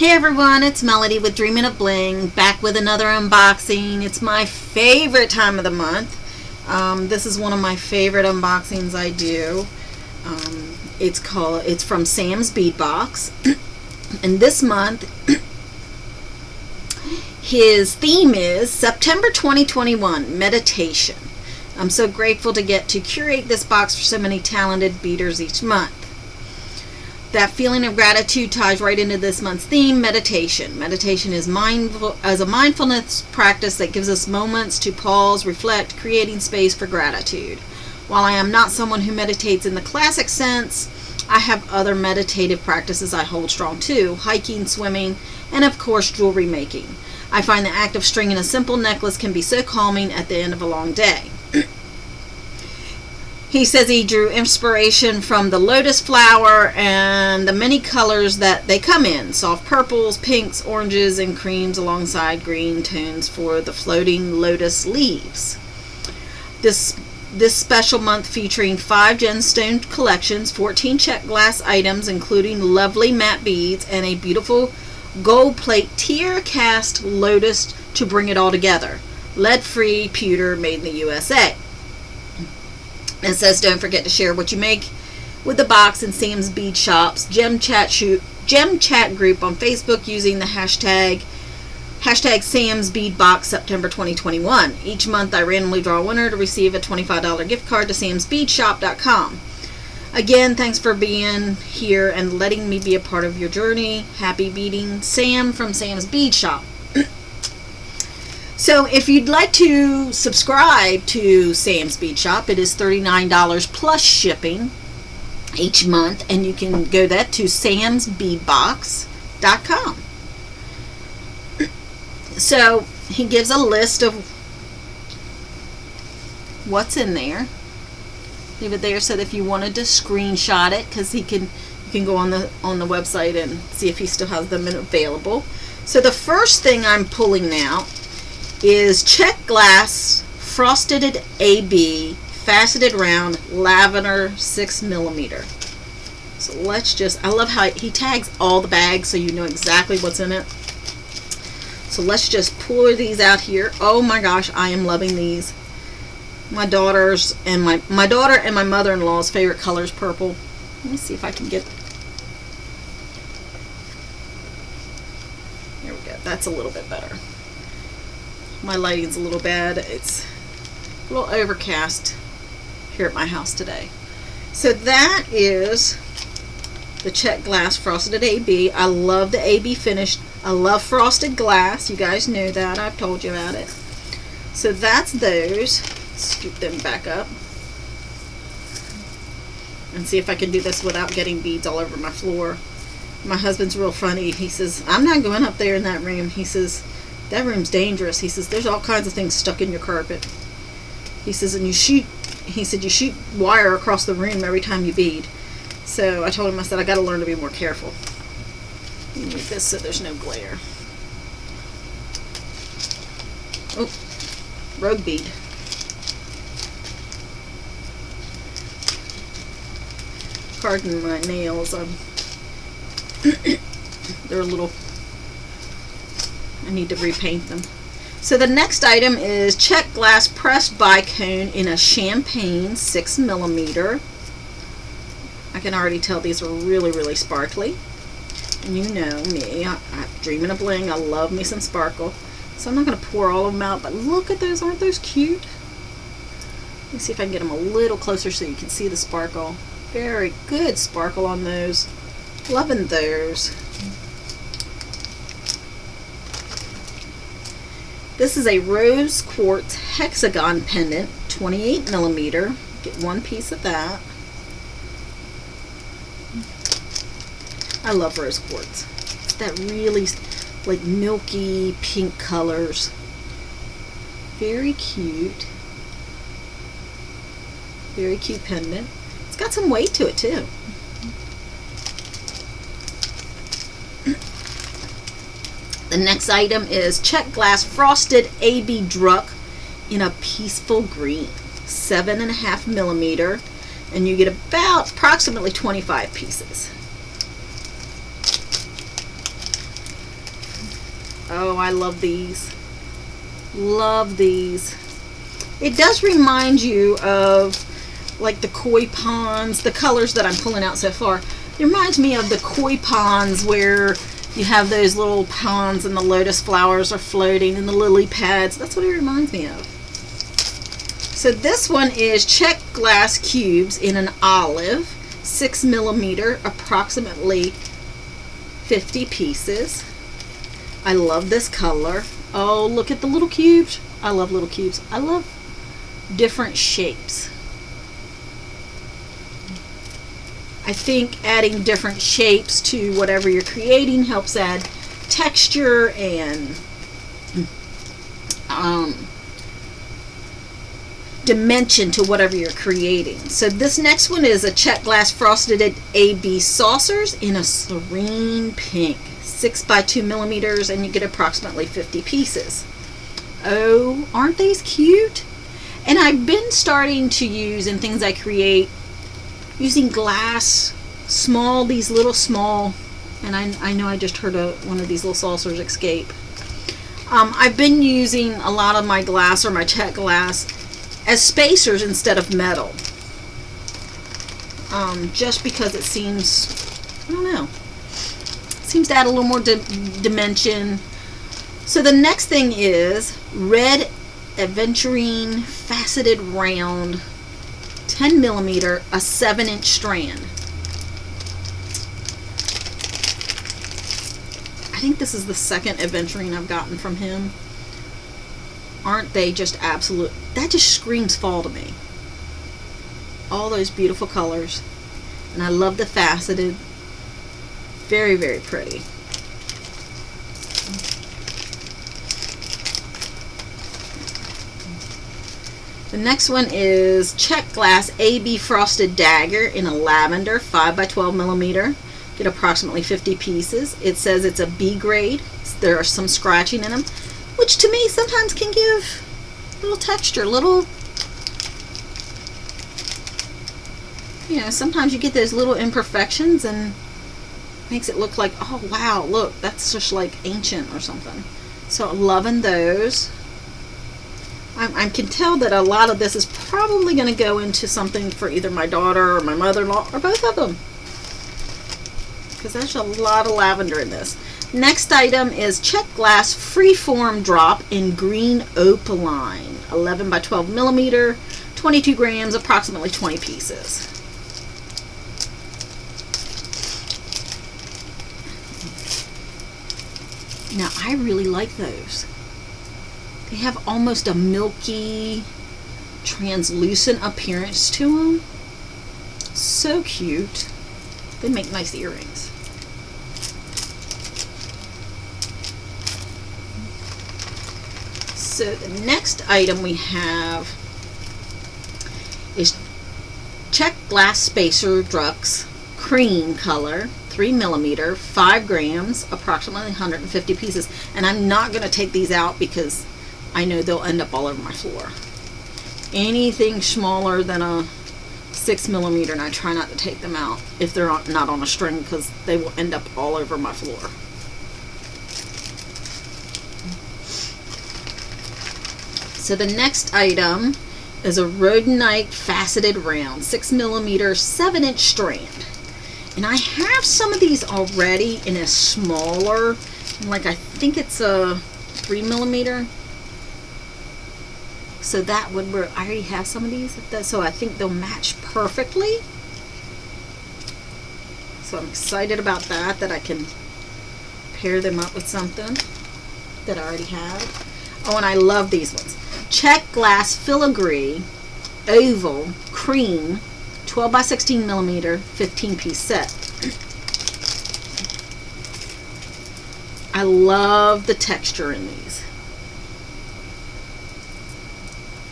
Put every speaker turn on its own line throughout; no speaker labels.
Hey everyone, it's Melody with Dreamin' of Bling, back with another unboxing. It's my favorite time of the month. This is one of my favorite unboxings I do. It's from Sam's Bead Box. And this month, his theme is September 2021, Meditation. I'm so grateful to get to curate this box for so many talented beaders each month. That feeling of gratitude ties right into this month's theme, meditation. Meditation is a mindfulness practice that gives us moments to pause, reflect, creating space for gratitude. While I am not someone who meditates in the classic sense, I have other meditative practices I hold strong to: hiking, swimming, and of course jewelry making. I find the act of stringing a simple necklace can be so calming at the end of a long day. He says he drew inspiration from the lotus flower and the many colors that they come in: soft purples, pinks, oranges, and creams, alongside green tones for the floating lotus leaves. This special month featuring 5 gemstone collections, 14 Czech glass items including lovely matte beads, and a beautiful gold plate TierraCast Lotus to bring it all together. Lead-free pewter made in the USA. It says don't forget to share what you make with the box in Sam's Bead Shop's Gem Chat group on Facebook using the hashtag samsbeadboxseptember2021. Each month I randomly draw a winner to receive a $25 gift card to samsbeadshop.com. Again, thanks for being here and letting me be a part of your journey. Happy beading, Sam from Sam's Bead Shop. So if you'd like to subscribe to Sam's Bead Shop, it is $39 plus shipping each month, and you can go that to samsbeadbox.com. So he gives a list of what's in there. Leave it there so that if you wanted to screenshot it, because you can go on the website and see if he still has them available. So the first thing I'm pulling now is Czech glass frosted AB faceted round lavender 6mm. So I love how he tags all the bags so you know exactly what's in it. So let's just pour these out here. Oh my gosh, I am loving these. My daughter and my mother-in-law's favorite color is purple. Let me see if I can get. There we go. That's a little bit better. My lighting's a little bad. It's a little overcast here at my house today. So that is the Czech glass frosted AB. I love the AB finish. I love frosted glass. You guys know that. I've told you about it. So that's those. Scoop them back up and see if I can do this without getting beads all over my floor. My husband's real funny. He says, I'm not going up there in that room. He says, that room's dangerous. He says, there's all kinds of things stuck in your carpet. He says, and you shoot wire across the room every time you bead. So I told him, I said, I got to learn to be more careful. Move this so there's no glare. Oh, rogue bead. Pardon my nails. They're a little. I need to repaint them. So the next item is Czech glass pressed bicone in a champagne 6mm. I can already tell these are really, really sparkly. And you know me, I'm dreaming of bling. I love me some sparkle. So I'm not going to pour all of them out, but look at those. Aren't those cute? Let me see if I can get them a little closer so you can see the sparkle. Very good sparkle on those. Loving those. This is a rose quartz hexagon pendant, 28mm. Get one piece of that. I love rose quartz. It's that really like milky pink colors. Very cute. Very cute pendant. It's got some weight to it too. The next item is Czech glass frosted AB druk in a peaceful green, 7.5mm, and you get approximately 25 pieces. Oh, I love these. Love these. It does remind you of like the koi ponds, the colors that I'm pulling out so far. It reminds me of the koi ponds where you have those little ponds and the lotus flowers are floating and the lily pads. That's what it reminds me of. So this one is Czech glass cubes in an olive, 6 millimeter, approximately 50 pieces. I love this color. Oh, look at the little cubes. I love little cubes. I love different shapes. I think adding different shapes to whatever you're creating helps add texture and dimension to whatever you're creating. So this next one is a Czech glass frosted AB saucers in a serene pink, 6 by 2 millimeters, and you get approximately 50 pieces. Oh, aren't these cute? And I've been starting to use in things I create using glass, these little small, and I know I just heard one of these little saucers escape. I've been using a lot of my glass or my Czech glass as spacers instead of metal. Just because it seems, I don't know, seems to add a little more dimension. So the next thing is red aventurine faceted round, 10 millimeter, a 7-inch strand. I think this is the second aventurine I've gotten from him. Aren't they just absolute? That just screams fall to me. All those beautiful colors. And I love the faceted. Very, very pretty. The next one is Czech glass AB frosted dagger in a lavender, 5 by 12 millimeter. Get approximately 50 pieces. It says it's a B grade. There are some scratching in them, which to me sometimes can give a little texture, sometimes you get those little imperfections and makes it look like, oh wow, look, that's just like ancient or something. So loving those. I can tell that a lot of this is probably going to go into something for either my daughter or my mother-in-law or both of them, because there's a lot of lavender in this. Next item is Czech glass freeform drop in green opaline, 11 by 12 millimeter, 22 grams, approximately 20 pieces. Now I really like those. They have almost a milky, translucent appearance to them. So cute. They make nice earrings. So the next item we have is Czech glass spacer druks, cream color, 3 millimeter, 5 grams, approximately 150 pieces. And I'm not going to take these out because I know they'll end up all over my floor. Anything smaller than a 6 millimeter, and I try not to take them out if they're not on a string, because they will end up all over my floor. So the next item is a rhodonite faceted round, 6 millimeter, 7-inch strand. And I have some of these already in a smaller, like I think it's a 3 millimeter. So that would work. I already have some of these, so I think they'll match perfectly. So I'm excited about that I can pair them up with something that I already have. Oh, and I love these ones. Czech glass filigree, oval, cream, 12 by 16 millimeter, 15-piece set. I love the texture in these.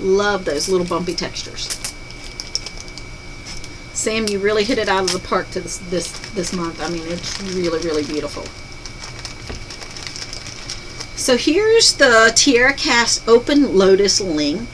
Love those little bumpy textures. Sam, you really hit it out of the park to this month. I mean, it's really, really beautiful. So here's the TierraCast Open Lotus Link,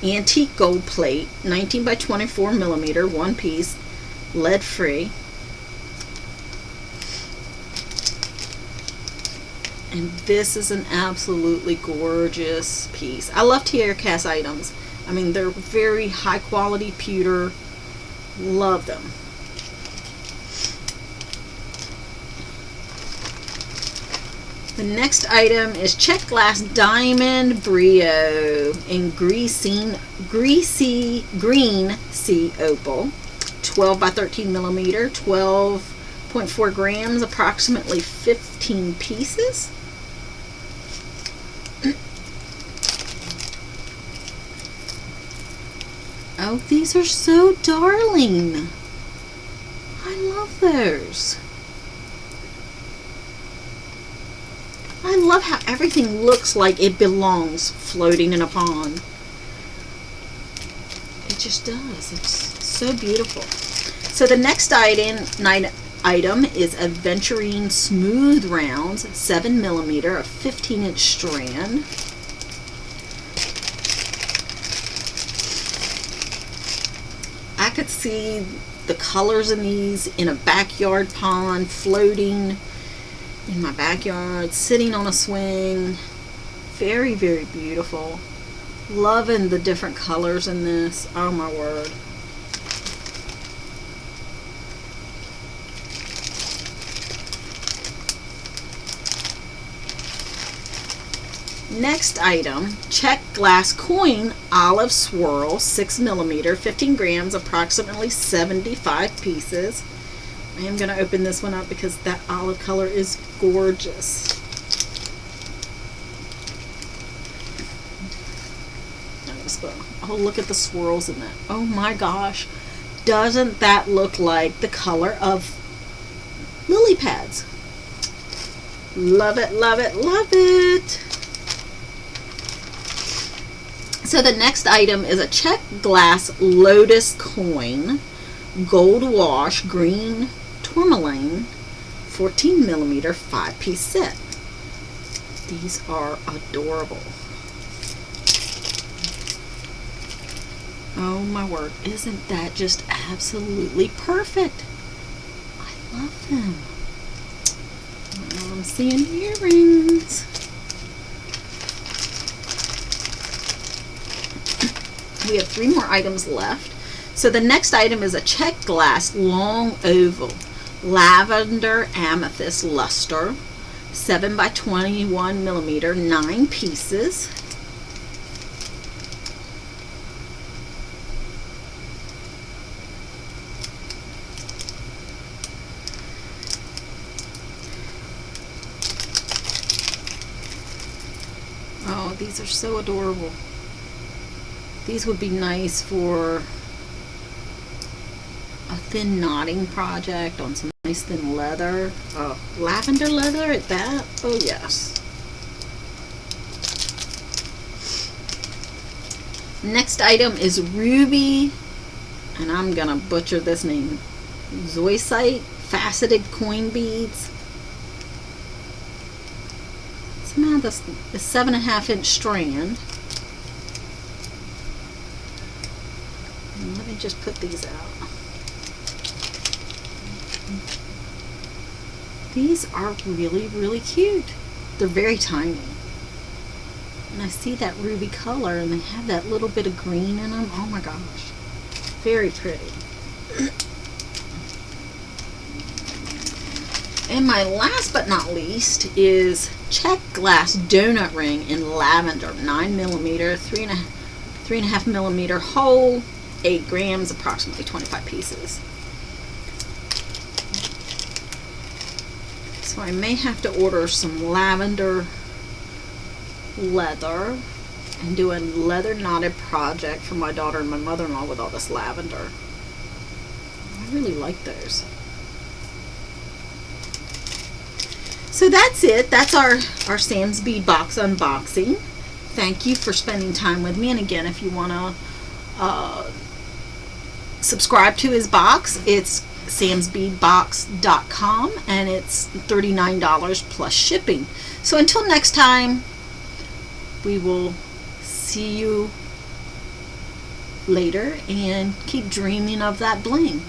antique gold plate, 19 by 24 millimeter, 1 piece, lead free. And this is an absolutely gorgeous piece. I love TierraCast items. I mean, they're very high quality pewter. Love them. The next item is Czech glass diamond Brio in greasy green sea opal. 12 by 13 millimeter, 12.4 grams, approximately 15 pieces. Oh, these are so darling. I love those. I love how everything looks like it belongs floating in a pond. It just does. It's so beautiful. So the next item is Aventurine Smooth Rounds, 7 millimeter, a 15-inch strand. I could see the colors in these in a backyard pond, floating in my backyard, sitting on a swing. Very, very beautiful. Loving the different colors in this. Oh my word. Next item, Czech glass coin olive swirl, 6 millimeter, 15 grams, approximately 75 pieces. I am going to open this one up because that olive color is gorgeous. Oh, look at the swirls in that. Oh my gosh. Doesn't that look like the color of lily pads? Love it, love it, love it. So the next item is a Czech glass lotus coin, gold wash, green tourmaline, 14 millimeter, 5-piece set. These are adorable. Oh my word, isn't that just absolutely perfect? I love them. I'm seeing earrings. We have 3 more items left. So the next item is a Czech glass long oval lavender amethyst luster, 7 by 21 millimeter, 9 pieces. Oh, these are so adorable. These would be nice for a thin knotting project on some nice thin leather. Oh, lavender leather at that? Oh yes. Next item is ruby, and I'm gonna butcher this name, zoisite faceted coin beads. Somehow this 7.5-inch strand. Let me just put these out. These are really, really cute. They're very tiny. And I see that ruby color, and they have that little bit of green in them. Oh my gosh. Very pretty. And my last but not least is Czech glass donut ring in lavender, 9 millimeter, 3.5 millimeter hole, 8 grams, approximately 25 pieces. So I may have to order some lavender leather and do a leather knotted project for my daughter and my mother-in-law with all this lavender. I really like those. So that's it. That's our Sam's Bead box unboxing. Thank you for spending time with me. And again, if you want to subscribe to his box, it's samsbeadboxseptember2021unboxing, and it's $39 plus shipping. So until next time, we will see you later, and keep dreaming of that bling.